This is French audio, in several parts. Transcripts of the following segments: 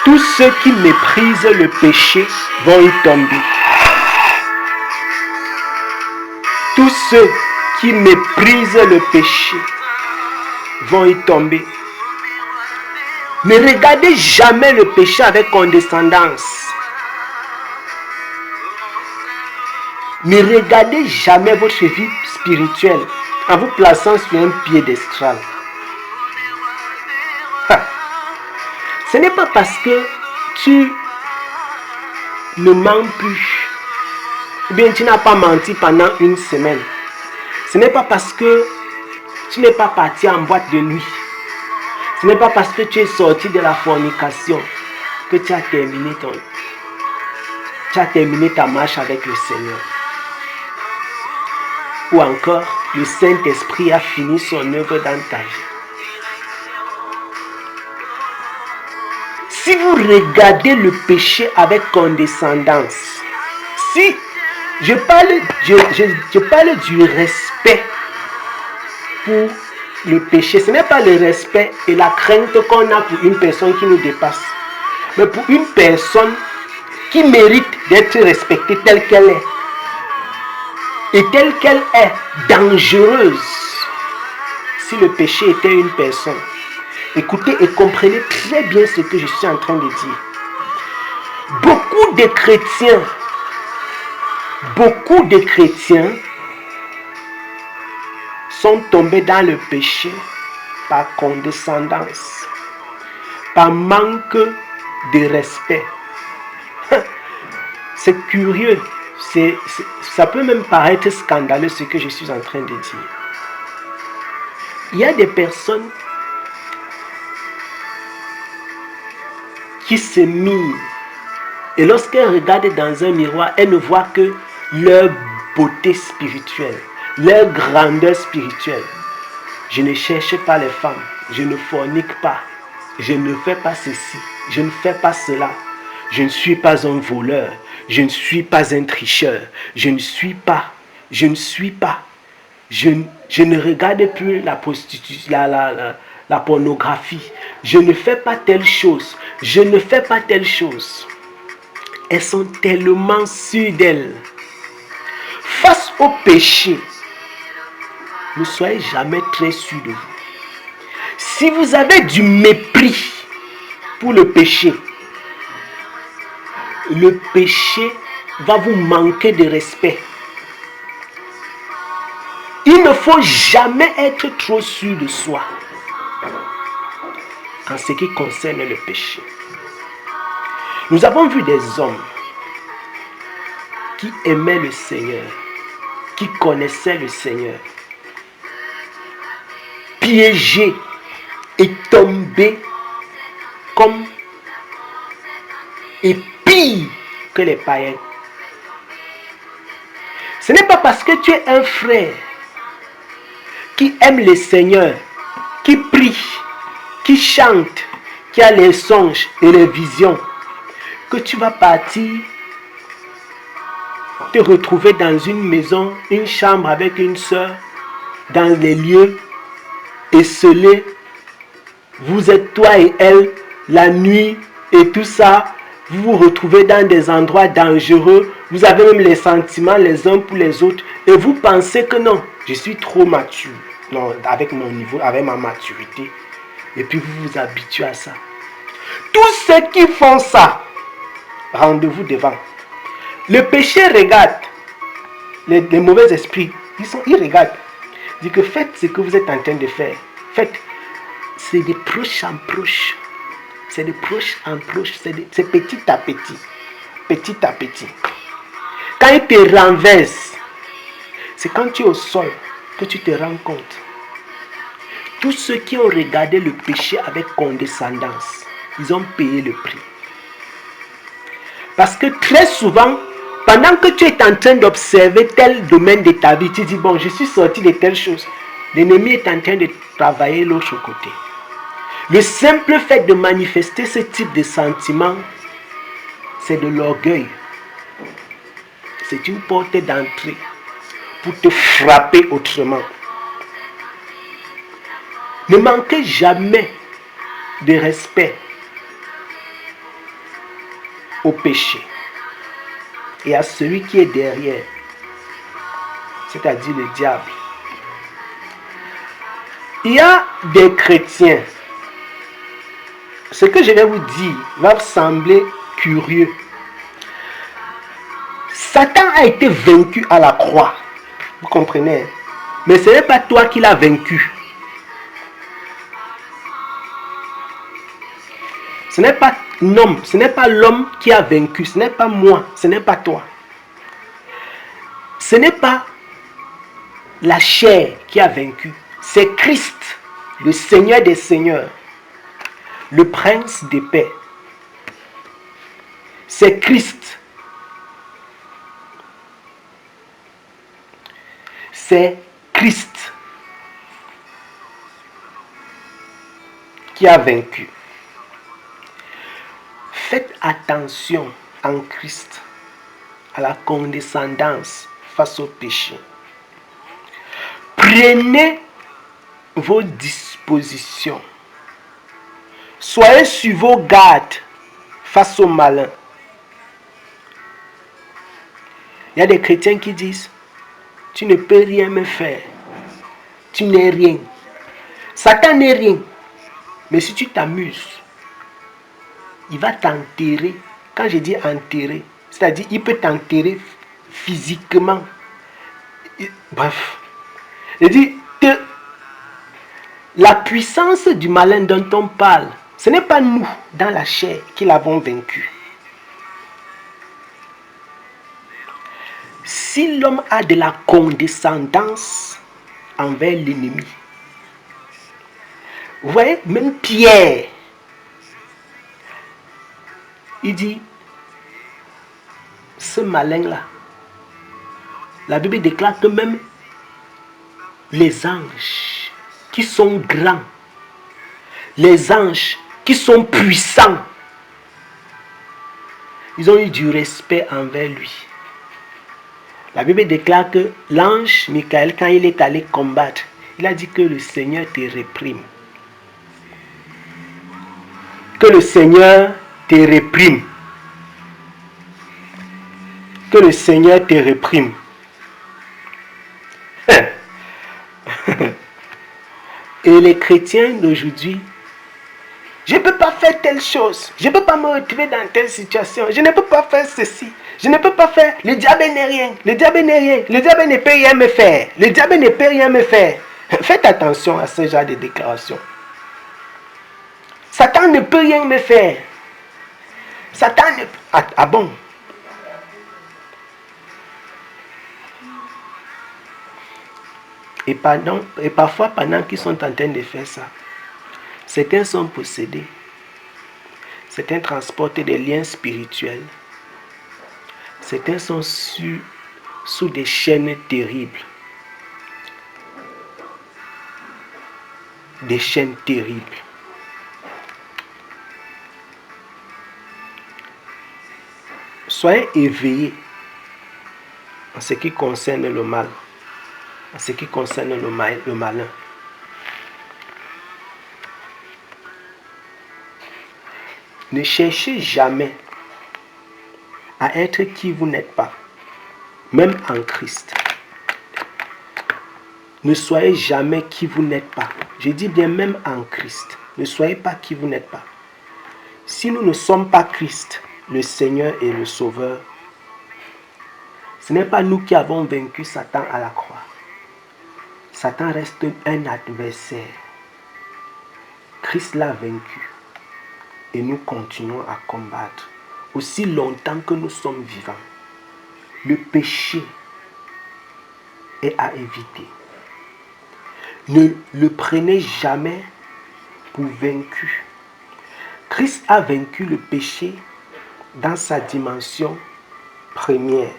Tous ceux qui méprisent le péché vont y tomber. Tous ceux qui méprisent le péché vont y tomber. Ne regardez jamais le péché avec condescendance. Ne regardez jamais votre vie spirituelle en vous plaçant sur un piédestal. Ce n'est pas parce que tu ne mens plus, ou bien tu n'as pas menti pendant une semaine. Ce n'est pas parce que tu n'es pas parti en boîte de nuit. Ce n'est pas parce que tu es sorti de la fornication que tu as terminé ta marche avec le Seigneur. Ou encore, le Saint-Esprit a fini son œuvre dans ta vie. Si vous regardez le péché avec condescendance, si je parle du respect pour le péché, ce n'est pas le respect et la crainte qu'on a pour une personne qui nous dépasse, mais pour une personne qui mérite d'être respectée telle qu'elle est. Et telle qu'elle est dangereuse. Si le péché était une personne, écoutez et comprenez très bien ce que je suis en train de dire. Beaucoup de chrétiens sont tombés dans le péché par condescendance, par manque de respect. C'est curieux. Ça peut même paraître scandaleux ce que je suis en train de dire. Il y a des personnes qui se mirent et lorsqu'elles regardent dans un miroir, elles ne voient que leur beauté spirituelle, leur grandeur spirituelle. Je ne cherche pas les femmes, je ne fornique pas, je ne fais pas ceci, je ne fais pas cela. Je ne suis pas un voleur, je ne suis pas un tricheur, je ne regarde plus la prostitution, la pornographie, je ne fais pas telle chose, Elles sont tellement sûres d'elles. Face au péché, ne soyez jamais très sûrs de vous. Si vous avez du mépris pour le péché va vous manquer de respect. Il ne faut jamais être trop sûr de soi en ce qui concerne le péché. Nous avons vu des hommes qui aimaient le Seigneur, qui connaissaient le Seigneur, piégés et tombés comme et pire que les païens. Ce n'est pas parce que tu es un frère qui aime le Seigneur, qui prie, qui chante, qui a les songes et les visions, que tu vas partir te retrouver dans une maison, une chambre avec une soeur, dans les lieux esselés. Vous êtes toi et elle, la nuit et tout ça. Vous vous retrouvez dans des endroits dangereux. Vous avez même les sentiments les uns pour les autres. Et vous pensez que non, je suis trop mature. Non, avec mon niveau, avec ma maturité. Et puis vous vous habituez à ça. Tous ceux qui font ça, rendez-vous devant. Le péché regarde. Les mauvais esprits, ils regardent. Ils disent que faites ce que vous êtes en train de faire. Faites. C'est de proche en proche. C'est de proche en proche. C'est petit à petit. Petit à petit. Quand il te renverse, c'est quand tu es au sol que tu te rends compte. Tous ceux qui ont regardé le péché avec condescendance, ils ont payé le prix. Parce que très souvent, pendant que tu es en train d'observer tel domaine de ta vie, tu dis, bon, je suis sorti de telle chose. L'ennemi est en train de travailler l'autre côté. Le simple fait de manifester ce type de sentiment, c'est de l'orgueil. C'est une porte d'entrée pour te frapper autrement. Ne manquez jamais de respect au péché et à celui qui est derrière, c'est-à-dire le diable. Il y a des chrétiens, ce que je vais vous dire va vous sembler curieux. Satan a été vaincu à la croix, vous comprenez? Mais ce n'est pas toi qui l'as vaincu. Ce n'est pas l'homme, ce n'est pas l'homme qui a vaincu, ce n'est pas moi, ce n'est pas toi. Ce n'est pas la chair qui a vaincu, c'est Christ, le Seigneur des Seigneurs, le Prince de paix. C'est Christ. C'est Christ qui a vaincu. Faites attention en Christ à la condescendance face au péché. Prenez vos dispositions. Soyez sur vos gardes face au malin. Il y a des chrétiens qui disent, tu ne peux rien me faire. Tu n'es rien. Satan n'est rien. Mais si tu t'amuses, il va t'enterrer. Quand je dis enterrer, c'est-à-dire il peut t'enterrer physiquement. Bref. Je dis que la puissance du malin dont on parle, ce n'est pas nous, dans la chair, qui l'avons vaincu. Si l'homme a de la condescendance envers l'ennemi, vous voyez, même Pierre, il dit, ce malin-là, la Bible déclare que même les anges qui sont grands, les anges qui sont puissants, ils ont eu du respect envers lui. La Bible déclare que l'ange Michael, quand il est allé combattre, il a dit que le Seigneur te réprime. Que le Seigneur te réprime. Que le Seigneur te réprime. Et les chrétiens d'aujourd'hui, je ne peux pas faire telle chose. Je ne peux pas me retrouver dans telle situation. Je ne peux pas faire ceci. Je ne peux pas faire. Le diable n'est rien. Le diable n'est rien. Le diable ne peut rien me faire. Le diable ne peut rien me faire. Faites attention à ce genre de déclaration. Satan ne peut rien me faire. Satan ne... Ah bon? Et parfois, pendant qu'ils sont en train de faire ça, certains sont possédés. Certains transportent des liens spirituels. Certains sont sous des chaînes terribles. Des chaînes terribles. Soyez éveillés en ce qui concerne le mal. En ce qui concerne le malin. Ne cherchez jamais à être qui vous n'êtes pas, même en Christ. Ne soyez jamais qui vous n'êtes pas. Je dis bien même en Christ. Ne soyez pas qui vous n'êtes pas. Si nous ne sommes pas Christ, le Seigneur et le Sauveur, ce n'est pas nous qui avons vaincu Satan à la croix. Satan reste un adversaire. Christ l'a vaincu. Et nous continuons à combattre. Aussi longtemps que nous sommes vivants. Le péché est à éviter. Ne le prenez jamais pour vaincu. Christ a vaincu le péché dans sa dimension première.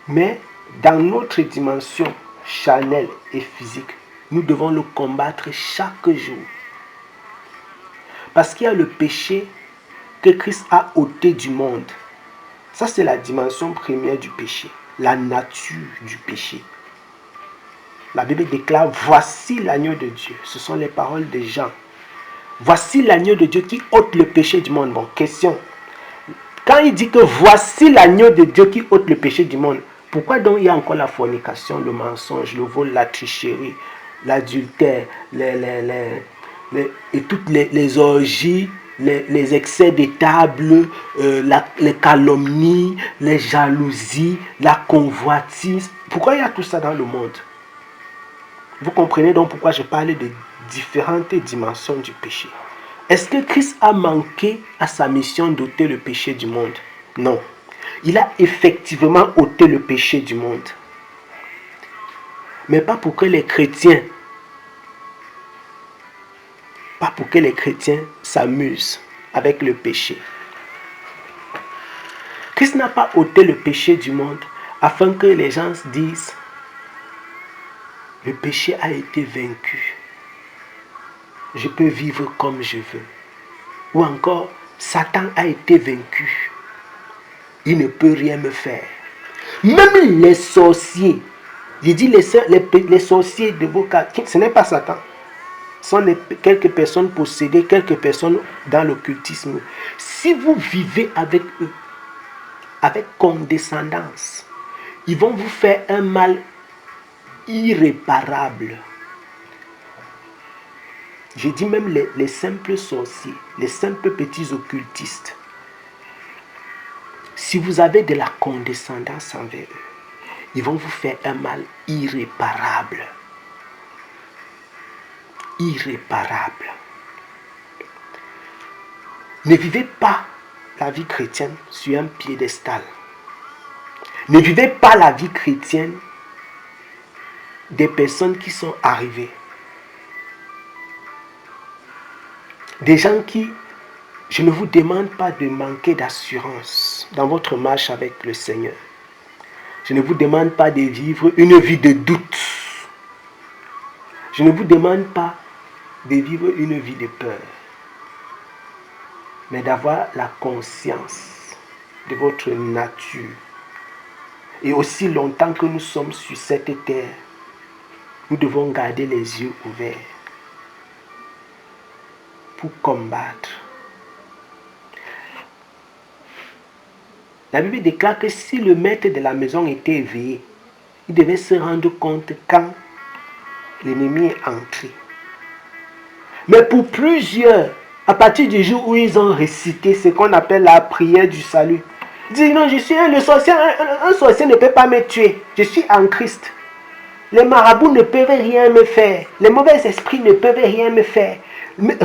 Mais dans notre dimension charnelle et physique, nous devons le combattre chaque jour. Parce qu'il y a le péché que Christ a ôté du monde. Ça, c'est la dimension première du péché. La nature du péché. La Bible déclare, voici l'agneau de Dieu. Ce sont les paroles de Jean. Voici l'agneau de Dieu qui ôte le péché du monde. Bon, question. quand il dit que voici l'agneau de Dieu qui ôte le péché du monde, pourquoi donc il y a encore la fornication, le mensonge, le vol, la tricherie, l'adultère, et toutes les orgies, les excès de table, les calomnies, les jalousies, la convoitise? Pourquoi il y a tout ça dans le monde? Vous comprenez donc pourquoi je parle de différentes dimensions du péché. Est-ce que Christ a manqué à sa mission d'ôter le péché du monde? Non. Il a effectivement ôté le péché du monde. Mais pas pour que les chrétiens s'amusent avec le péché. Christ n'a pas ôté le péché du monde afin que les gens disent le péché a été vaincu. Je peux vivre comme je veux. Ou encore, Satan a été vaincu. Il ne peut rien me faire. Même les sorciers, j'ai dit les sorciers de vos cas, ce n'est pas Satan. Ce sont quelques personnes possédées, quelques personnes dans l'occultisme. Si vous vivez avec eux, avec condescendance, ils vont vous faire un mal irréparable. J'ai dit même les simples sorciers, les simples petits occultistes. Si vous avez de la condescendance envers eux, ils vont vous faire un mal irréparable. Irréparable. Ne vivez pas la vie chrétienne sur un piédestal. Ne vivez pas la vie chrétienne des personnes qui sont arrivées. Des gens qui, je ne vous demande pas de manquer d'assurance dans votre marche avec le Seigneur. Je ne vous demande pas de vivre une vie de doute. Je ne vous demande pas de vivre une vie de peur. Mais d'avoir la conscience de votre nature. Et aussi longtemps que nous sommes sur cette terre, nous devons garder les yeux ouverts pour combattre. La Bible déclare que si le maître de la maison était éveillé, il devait se rendre compte quand l'ennemi est entré. Mais pour plusieurs, à partir du jour où ils ont récité ce qu'on appelle la prière du salut, ils disent non, je suis un sorcier, un sorcier ne peut pas me tuer, je suis en Christ. Les marabouts ne peuvent rien me faire, les mauvais esprits ne peuvent rien me faire. Mais,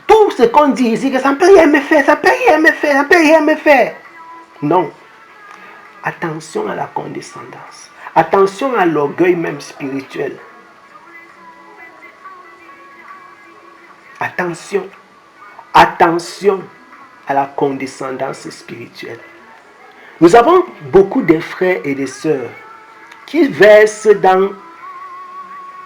tout ce qu'on dit ici, que ça ne peut rien me faire, ça ne peut rien me faire, ça ne peut rien me faire. Non. Attention à la condescendance. Attention à l'orgueil même spirituel. Attention. Attention à la condescendance spirituelle. Nous avons beaucoup de frères et de sœurs qui versent dans,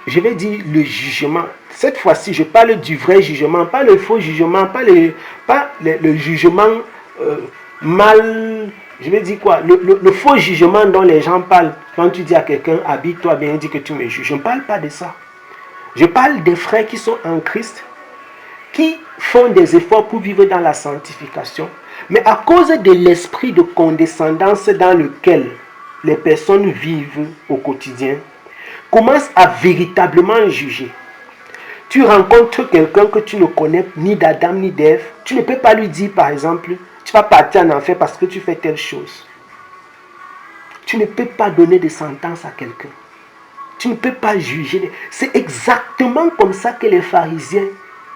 je vais dire, le jugement. Cette fois-ci, je parle du vrai jugement, pas le faux jugement, pas le jugement mal, je vais dire quoi, le faux jugement dont les gens parlent. Quand tu dis à quelqu'un, habille-toi bien, il dit que tu me juges. Je ne parle pas de ça. Je parle des frères qui sont en Christ, qui font des efforts pour vivre dans la sanctification, mais à cause de l'esprit de condescendance dans lequel les personnes vivent au quotidien, commencent à véritablement juger. Tu rencontres quelqu'un que tu ne connais ni d'Adam ni d'Ève, tu ne peux pas lui dire par exemple, tu vas partir en enfer parce que tu fais telle chose. Tu ne peux pas donner de sentence à quelqu'un. Tu ne peux pas juger. C'est exactement comme ça que les pharisiens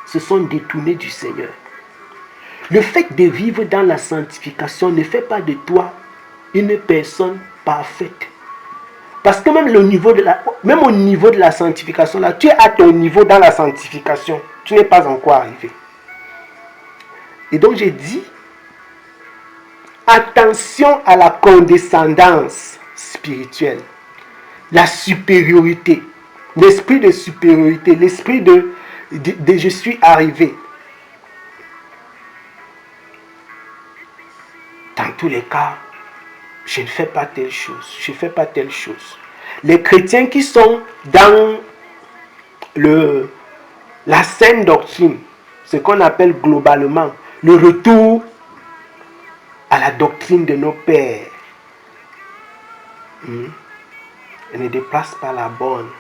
se sont détournés du Seigneur. Le fait de vivre dans la sanctification ne fait pas de toi une personne parfaite. Parce que même au niveau de la sanctification, là, tu es à ton niveau dans la sanctification. Tu n'es pas encore arrivé. Et donc j'ai dit, attention à la condescendance spirituelle, la supériorité, l'esprit de supériorité, l'esprit de je suis arrivé. Dans tous les cas, je ne fais pas telle chose, je ne fais pas telle chose. Les chrétiens qui sont dans la saine doctrine, ce qu'on appelle globalement le retour à la doctrine de nos pères. Et ne déplace pas la bonne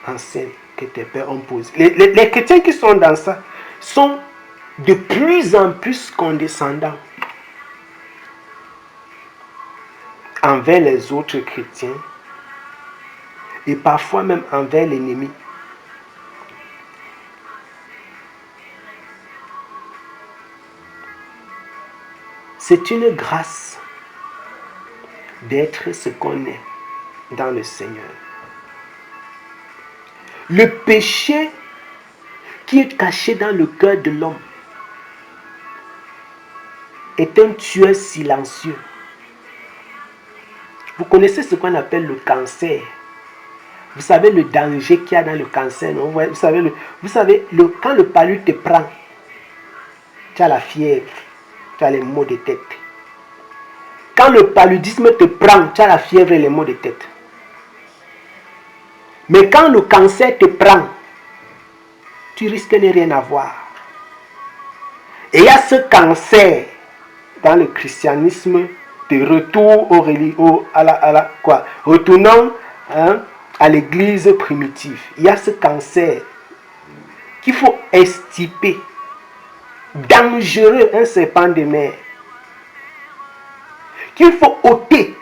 enceinte que tes pères ont posée. Les chrétiens qui sont dans ça sont de plus en plus condescendants envers les autres chrétiens et parfois même envers l'ennemi. C'est une grâce d'être ce qu'on est dans le Seigneur. Le péché qui est caché dans le cœur de l'homme est un tueur silencieux. Vous connaissez ce qu'on appelle le cancer. Vous savez le danger qu'il y a dans le cancer, non? Vous savez, quand le palu te prend, tu as la fièvre, tu as les maux de tête. Quand le paludisme te prend, tu as la fièvre et les maux de tête. Mais quand le cancer te prend, tu risques de rien avoir. Et il y a ce cancer dans le christianisme de retour retournant à l'église primitive. Il y a ce cancer qu'il faut extirper. Dangereux, un serpent de mer. Qu'il faut ôter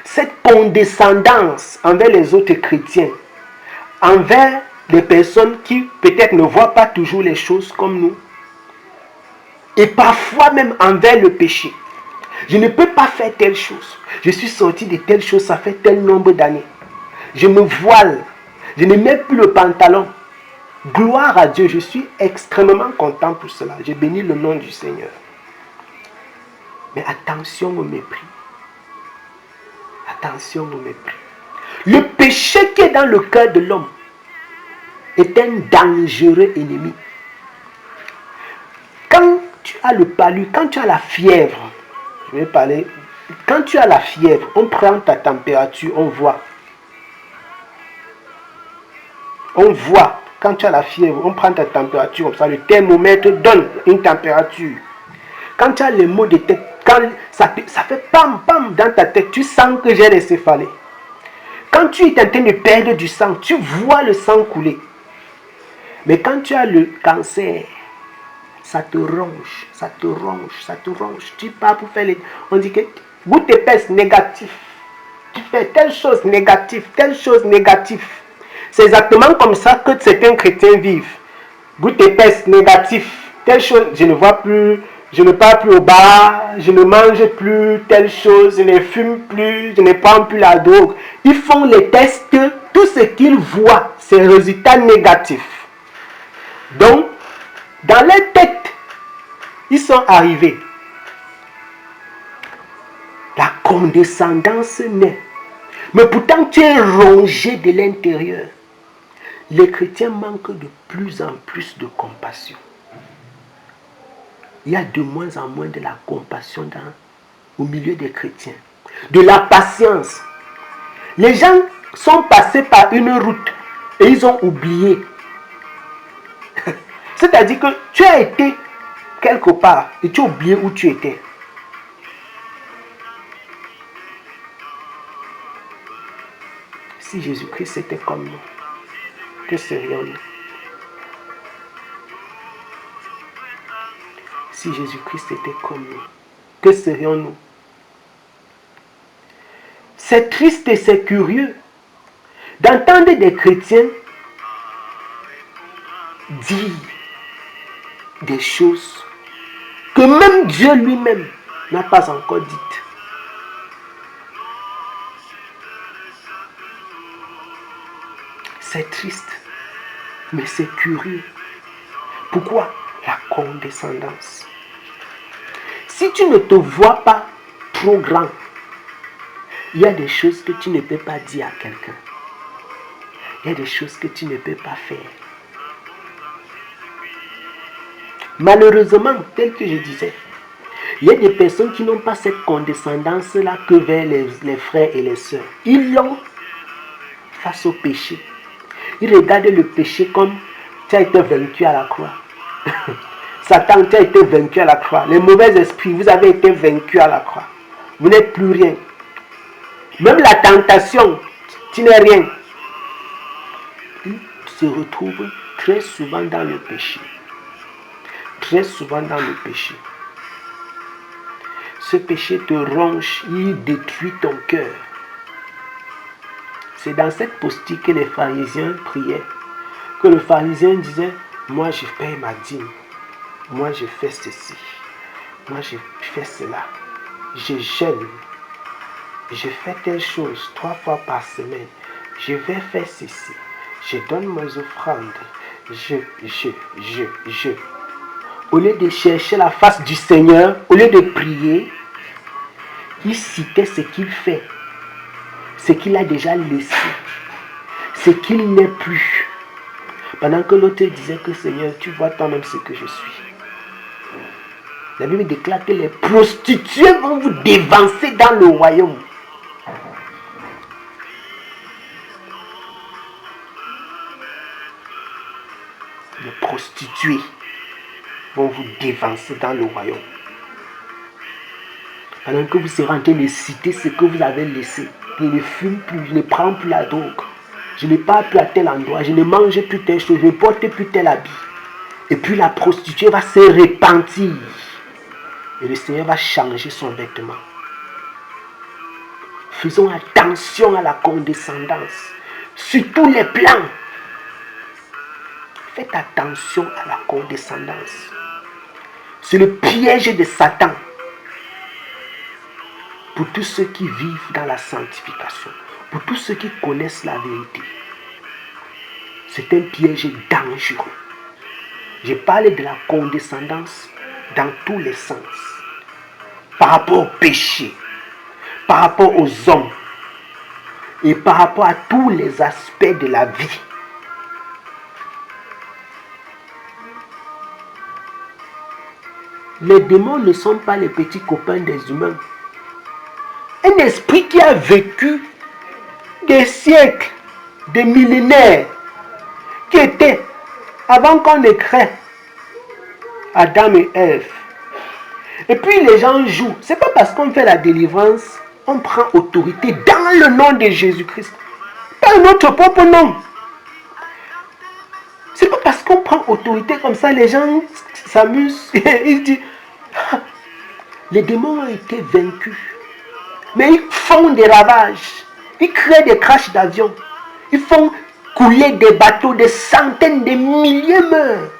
cette condescendance envers les autres chrétiens, envers les personnes qui peut-être ne voient pas toujours les choses comme nous, et parfois même envers le péché. Je ne peux pas faire telle chose. Je suis sorti de telle chose, ça fait tel nombre d'années. Je me voile. Je ne mets plus le pantalon. Gloire à Dieu, je suis extrêmement content pour cela. Je bénis le nom du Seigneur. Mais attention au mépris. Attention au mépris. Le péché qui est dans le cœur de l'homme est un dangereux ennemi. Quand tu as le palu, quand tu as la fièvre, je vais parler, quand tu as la fièvre, on prend ta température, on voit. On voit, quand tu as la fièvre, on prend ta température comme ça, le thermomètre donne une température. Quand tu as les maux de tête, quand ça fait pam pam dans ta tête, tu sens que j'ai les céphalées. Quand tu es en train de perdre du sang, tu vois le sang couler. Mais quand tu as le cancer, ça te ronge, ça te ronge, ça te ronge. Tu pars pour faire les... On dit que goutte épaisse négatif. Tu fais telle chose négative, telle chose négative. C'est exactement comme ça que certains chrétiens vivent. Goutte épaisse négatif, telle chose, je ne vois plus, je ne pars plus au bar, je ne mange plus telle chose, je ne fume plus, je ne prends plus la drogue. Ils font les tests, tout ce qu'ils voient, c'est résultats négatifs. Donc, dans leur tête, ils sont arrivés. La condescendance naît. Mais pourtant, tu es rongé de l'intérieur. Les chrétiens manquent de plus en plus de compassion. Il y a de moins en moins de la compassion au milieu des chrétiens. De la patience. Les gens sont passés par une route et ils ont oublié. C'est-à-dire que tu as été quelque part et tu as oublié où tu étais. Si Jésus-Christ était comme nous, que serions-nous? Si Jésus-Christ était comme nous, que serions-nous? C'est triste et c'est curieux d'entendre des chrétiens dire des choses que même Dieu lui-même n'a pas encore dites. C'est triste, mais c'est curieux. Pourquoi? La condescendance. Si tu ne te vois pas trop grand, il y a des choses que tu ne peux pas dire à quelqu'un. Il y a des choses que tu ne peux pas faire. Malheureusement, tel que je disais, il y a des personnes qui n'ont pas cette condescendance-là que vers les frères et les sœurs. Ils l'ont face au péché. Ils regardent le péché comme tu as été vaincu à la croix. Satan, tu as été vaincu à la croix. Les mauvais esprits, vous avez été vaincus à la croix. Vous n'êtes plus rien. Même la tentation, tu n'es rien. Il se retrouve très souvent dans le péché. Très souvent dans le péché. Ce péché te ronge, il détruit ton cœur. C'est dans cette posture que les pharisiens priaient. Que le pharisien disait, moi je paye ma dîme. Moi je fais ceci. Moi je fais cela. Je jeûne. Je fais telle chose 3 fois par semaine. Je vais faire ceci. Je donne mes offrandes. Je. Au lieu de chercher la face du Seigneur, au lieu de prier, il citait ce qu'il fait. Ce qu'il a déjà laissé. Ce qu'il n'est plus. Pendant que l'autre disait que Seigneur, tu vois toi-même ce que je suis. La Bible déclare que les prostituées vont vous dévancer dans le royaume. Les prostituées vont vous dévancer dans le royaume. Pendant que vous serez en train de citer ce que vous avez laissé. Je ne fume plus, je ne prends plus la drogue. Je ne pars plus à tel endroit, je ne mange plus telle chose, je ne porte plus tel habit. Et puis la prostituée va se repentir. Et le Seigneur va changer son vêtement. Faisons attention à la condescendance. Sur tous les plans. Faites attention à la condescendance. C'est le piège de Satan. Pour tous ceux qui vivent dans la sanctification. Pour tous ceux qui connaissent la vérité. C'est un piège dangereux. J'ai parlé de la condescendance dans tous les sens. Par rapport au péché, par rapport aux hommes et par rapport à tous les aspects de la vie. Les démons ne sont pas les petits copains des humains. Un esprit qui a vécu des siècles, des millénaires, qui était avant qu'on ne crée Adam et Ève. Et puis les gens jouent. C'est pas parce qu'on fait la délivrance, on prend autorité dans le nom de Jésus-Christ. Pas notre propre nom. C'est pas parce qu'on prend autorité comme ça, les gens s'amusent. Ils disent, les démons ont été vaincus. Mais ils font des ravages. Ils créent des crashs d'avion. Ils font couler des bateaux, des centaines, des milliers meurent.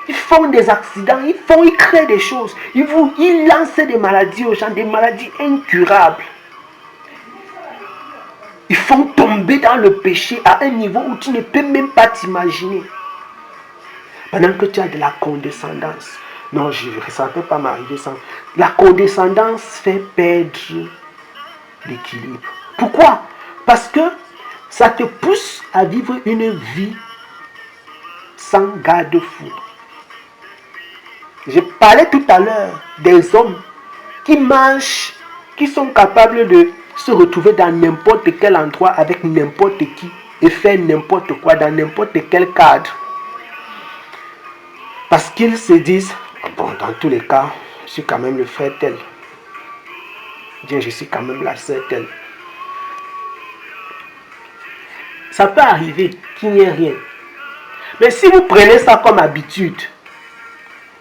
Ils font des accidents, ils créent des choses. Ils lancent des maladies aux gens, des maladies incurables. Ils font tomber dans le péché à un niveau où tu ne peux même pas t'imaginer. Pendant que tu as de la condescendance. Non, ça ne peut pas m'arriver sans. La condescendance fait perdre l'équilibre. Pourquoi? Parce que ça te pousse à vivre une vie sans garde-fou. Je parlais tout à l'heure des hommes qui marchent, qui sont capables de se retrouver dans n'importe quel endroit avec n'importe qui et faire n'importe quoi dans n'importe quel cadre. Parce qu'ils se disent, bon, dans tous les cas, je suis quand même le frère tel. Bien, je suis quand même la sœur telle. Ça peut arriver qu'il n'y ait rien. Mais si vous prenez ça comme habitude,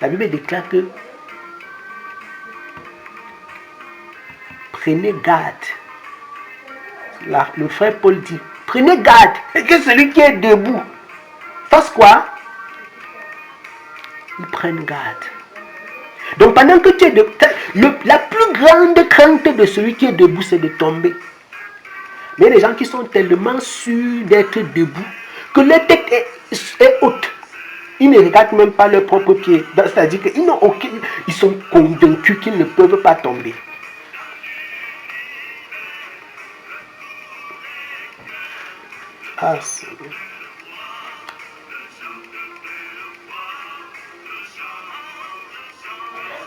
la Bible déclare que prenez garde. Le frère Paul dit, prenez garde que celui qui est debout fasse quoi? Il prenne garde. Donc pendant que tu es debout, la plus grande crainte de celui qui est debout, c'est de tomber. Mais il y a des gens qui sont tellement sûrs d'être debout que leur tête est haute. Ils ne regardent même pas leurs propres pieds. C'est-à-dire qu'ils sont convaincus qu'ils ne peuvent pas tomber. Ah, Seigneur.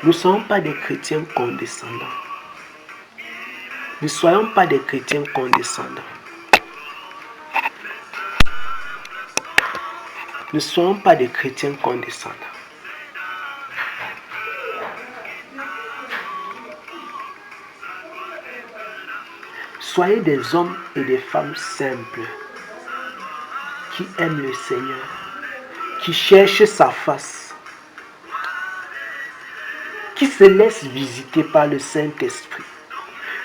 Nous ne sommes pas des chrétiens condescendants. Ne soyons pas des chrétiens condescendants. Ne soyons pas des chrétiens condescendants. Soyez des hommes et des femmes simples, qui aiment le Seigneur, qui cherchent sa face, qui se laissent visiter par le Saint-Esprit,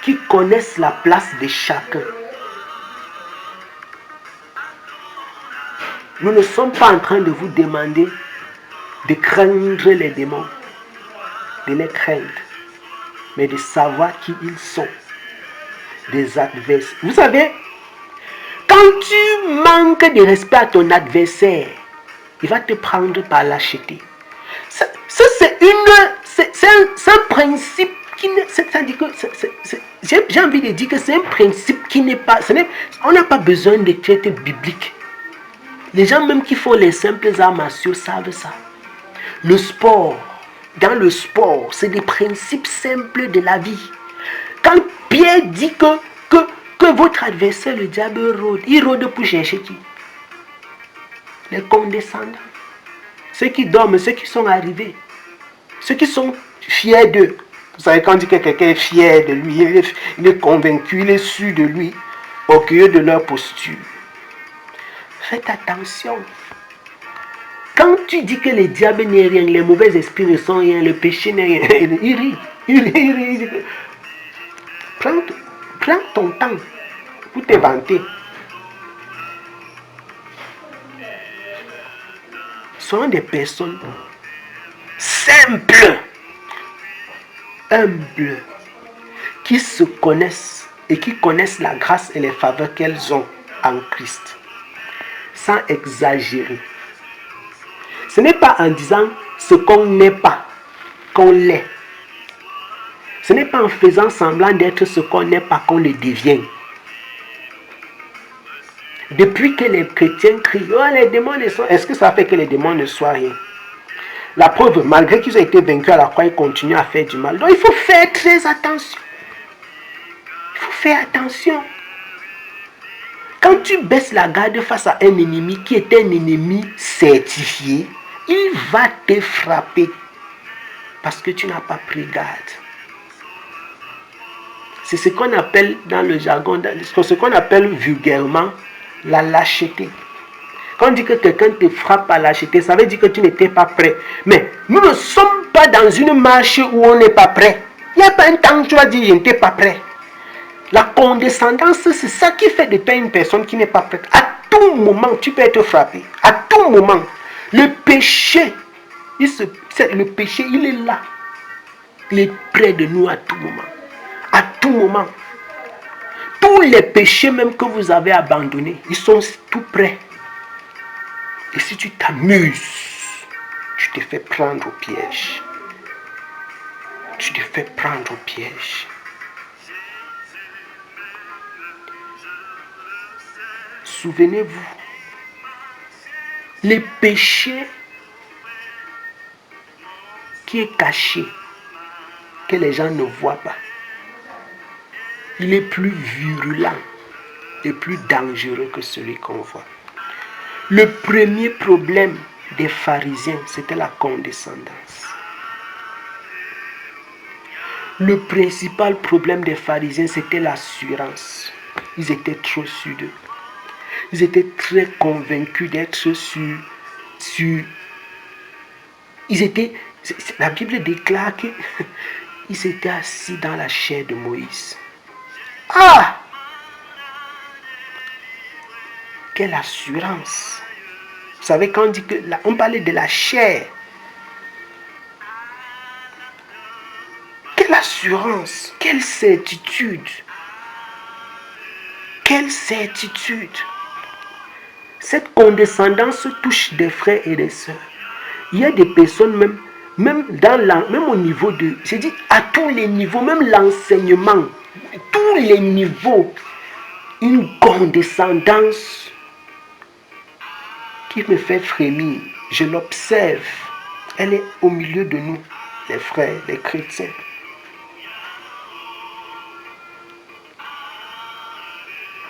qui connaissent la place de chacun. Nous ne sommes pas en train de vous demander de craindre les démons, de les craindre, mais de savoir qui ils sont, des adversaires. Vous savez, quand tu manques de respect à ton adversaire, il va te prendre par lâcheté. Ça c'est un principe qui ne, j'ai envie de dire que c'est un principe qui n'est pas, on n'a pas besoin de traiter biblique. Les gens même qui font les simples arts martiaux savent ça. Le sport, dans le sport, c'est des principes simples de la vie. Quand Pierre dit que votre adversaire, le diable, rôde, il rôde pour chercher qui? Les condescendants. Ceux qui dorment, ceux qui sont arrivés. Ceux qui sont fiers d'eux. Vous savez, quand on dit que quelqu'un est fier de lui, il est convaincu, il est sûr de lui, orgueilleux de leur posture. Faites attention. Quand tu dis que le diable n'est rien, les mauvais esprits ne sont rien, le péché n'est rien, il rit. Prends ton temps pour te vanter. Soyons des personnes simples, humbles, qui se connaissent et qui connaissent la grâce et les faveurs qu'elles ont en Christ, sans exagérer. Ce n'est pas en disant ce qu'on n'est pas, qu'on l'est. Ce n'est pas en faisant semblant d'être ce qu'on n'est pas qu'on le devient. Depuis que les chrétiens crient, oh les démons ne sont... Est-ce que ça fait que les démons ne soient rien? La preuve, malgré qu'ils ont été vaincus à la croix, ils continuent à faire du mal. Donc il faut faire très attention. Il faut faire attention. Quand tu baisses la garde face à un ennemi qui est un ennemi certifié, il va te frapper parce que tu n'as pas pris garde. C'est ce qu'on appelle dans le jargon, ce qu'on appelle vulgairement la lâcheté. Quand on dit que quelqu'un te frappe à lâcheté, ça veut dire que tu n'étais pas prêt. Mais nous ne sommes pas dans une marche où on n'est pas prêt. Il n'y a pas un temps où tu vas dire je n'étais pas prêt. La condescendance, c'est ça qui fait de toi une personne qui n'est pas prête. À tout moment, tu peux être frappé. À tout moment. Le péché, le péché, il est là. Il est près de nous à tout moment. À tout moment. Tous les péchés même que vous avez abandonnés, ils sont tout près. Et si tu t'amuses, tu te fais prendre au piège. Tu te fais prendre au piège. Souvenez-vous, le péché qui est caché, que les gens ne voient pas, il est plus virulent et plus dangereux que celui qu'on voit. Le premier problème des pharisiens, c'était la condescendance. Le principal problème des pharisiens, c'était l'assurance. Ils étaient trop sûrs d'eux. Ils étaient très convaincus d'être sûrs. La Bible déclare qu'ils étaient assis dans la chair de Moïse. Ah! Quelle assurance! Vous savez, quand on dit que on parlait de la chair. Quelle assurance! Quelle certitude! Quelle certitude! Cette condescendance touche des frères et des sœurs. Il y a des personnes même au niveau de, je dis à tous les niveaux, même l'enseignement, tous les niveaux, une condescendance qui me fait frémir. Je l'observe. Elle est au milieu de nous, les frères, les chrétiens.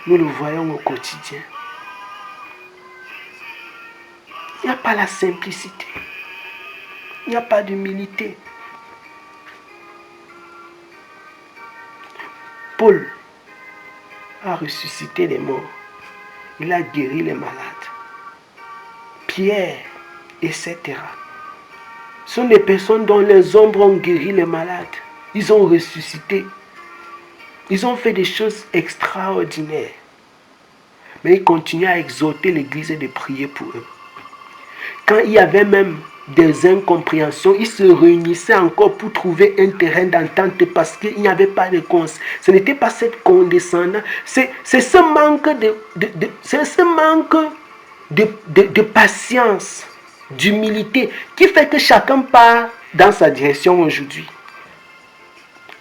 Nous le voyons au quotidien. Il n'y a pas la simplicité. Il n'y a pas d'humilité. Paul, a ressuscité les morts. Il a guéri les malades. Pierre, etc. Ce sont des personnes dont les ombres ont guéri les malades. Ils ont ressuscité. Ils ont fait des choses extraordinaires. Mais ils continuaient à exhorter l'église et de prier pour eux. Quand il y avait même des incompréhensions, ils se réunissaient encore pour trouver un terrain d'entente parce qu'il n'y avait pas de cause. Ce n'était pas cette condescendance, c'est ce manque de patience, d'humilité qui fait que chacun part dans sa direction aujourd'hui.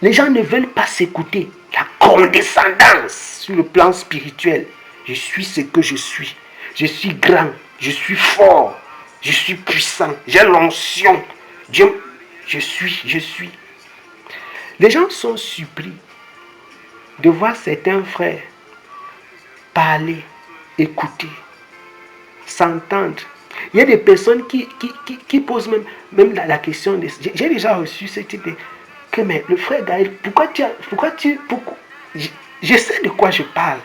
Les gens ne veulent pas s'écouter. La condescendance sur le plan spirituel. Je suis ce que je suis. Je suis grand. Je suis fort. Je suis puissant. J'ai l'onction. Dieu, je suis. Les gens sont surpris de voir certains frères parler, écouter, s'entendre. Il y a des personnes qui posent même la question. J'ai déjà reçu ce type de... Mais le frère Gaël, pourquoi je sais de quoi je parle.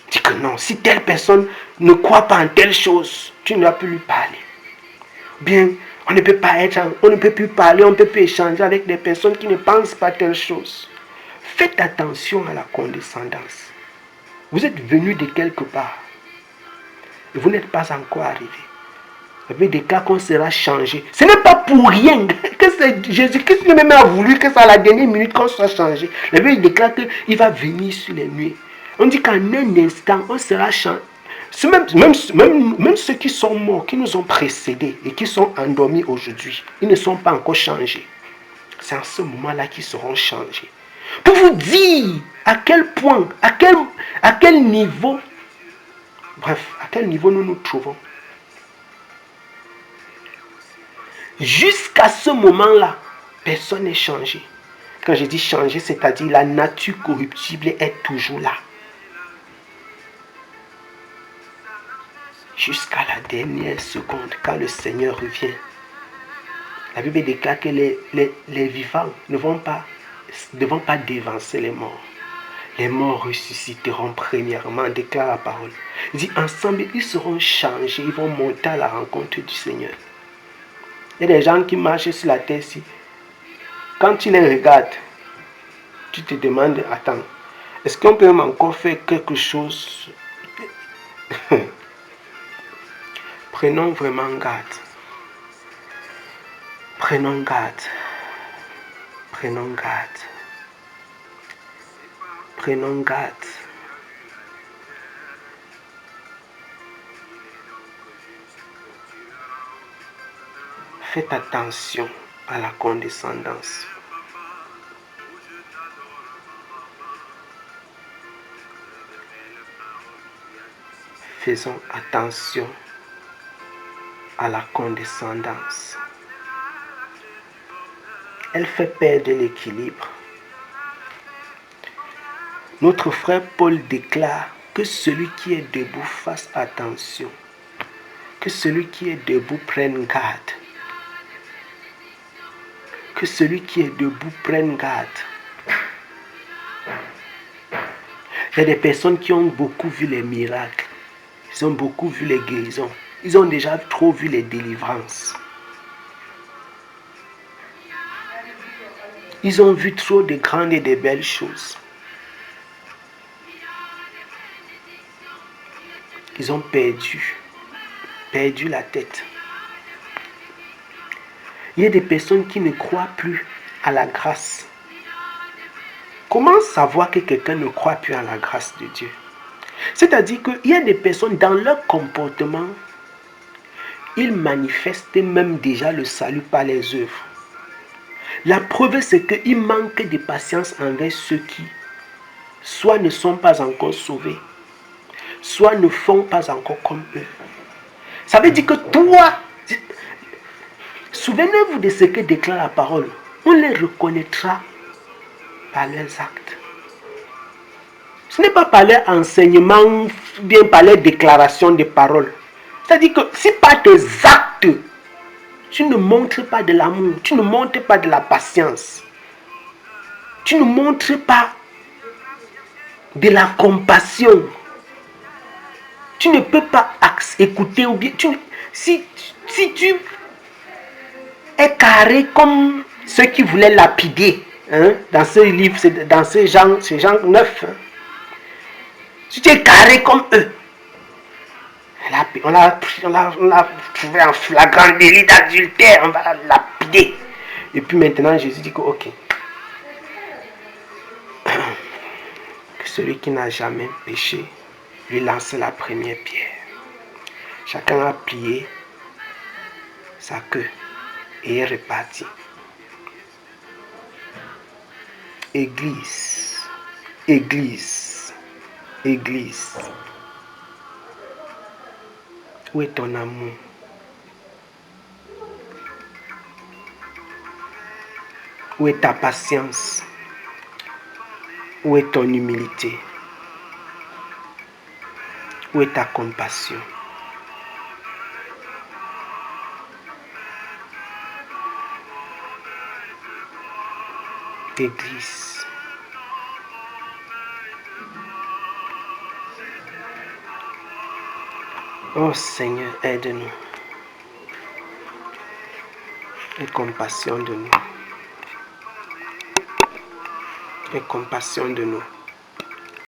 Je dis que non, si telle personne ne croit pas en telle chose, tu ne dois plus lui parler. Bien, on ne peut plus parler, on ne peut plus échanger avec des personnes qui ne pensent pas telle chose. Faites attention à la condescendance. Vous êtes venu de quelque part et vous n'êtes pas encore arrivé. Il y a des cas qu'on sera changé. Ce n'est pas pour rien que c'est Jésus-Christ lui-même a voulu que c'est à la dernière minute qu'on soit changé. La Bible déclare qu'il va venir sur les nuées. On dit qu'en un instant, on sera changé. Même ceux qui sont morts, qui nous ont précédés et qui sont endormis aujourd'hui, ils ne sont pas encore changés. C'est en ce moment-là qu'ils seront changés. Pour vous dire à quel point, à quel niveau, bref, à quel niveau nous nous trouvons. Jusqu'à ce moment-là, personne n'est changé. Quand je dis changer, c'est-à-dire la nature corruptible est toujours là. Jusqu'à la dernière seconde, quand le Seigneur revient. La Bible déclare que les vivants ne vont pas dévancer les morts. Les morts ressusciteront premièrement, déclare la parole. Il dit, ensemble, ils seront changés, ils vont monter à la rencontre du Seigneur. Il y a des gens qui marchent sur la terre ici. Quand tu les regardes, tu te demandes, attends, est-ce qu'on peut encore faire quelque chose? Prenons vraiment garde. Prenons garde. Prenons garde. Prenons garde. Faites attention à la condescendance. Faisons attention à la condescendance. Elle fait perdre l'équilibre. Notre frère Paul déclare que celui qui est debout fasse attention. Que celui qui est debout prenne garde. Que celui qui est debout prenne garde. Il y a des personnes qui ont beaucoup vu les miracles. Ils ont beaucoup vu les guérisons. Ils ont déjà trop vu les délivrances. Ils ont vu trop de grandes et de belles choses. Ils ont perdu la tête. Il y a des personnes qui ne croient plus à la grâce. Comment savoir que quelqu'un ne croit plus à la grâce de Dieu? C'est-à-dire qu'il y a des personnes, dans leur comportement, ils manifestent même déjà le salut par les œuvres. La preuve, c'est qu'il manque de patience envers ceux qui, soit ne sont pas encore sauvés, soit ne font pas encore comme eux. Ça veut dire que toi, souvenez-vous de ce que déclare la parole. On les reconnaîtra par leurs actes. Ce n'est pas par leur enseignement, bien par leur déclaration de parole. C'est-à-dire que si par tes actes, tu ne montres pas de l'amour, tu ne montres pas de la patience, tu ne montres pas de la compassion. Tu ne peux pas écouter ou bien... Si tu es carré comme ceux qui voulaient lapider, hein, dans ce livre, dans ce genre 9, hein, si tu es carré comme eux, on l'a trouvé en flagrant délit d'adultère, on va la lapider. Et puis maintenant, Jésus dit que, ok, que celui qui n'a jamais péché, lui lance la première pierre. Chacun a plié sa queue et est reparti. Église, Église, Église. Où est ton amour? Où est ta patience? Où est ton humilité? Où est ta compassion? Église. Oh Seigneur, aide-nous. Aie compassion de nous. Aie compassion de nous.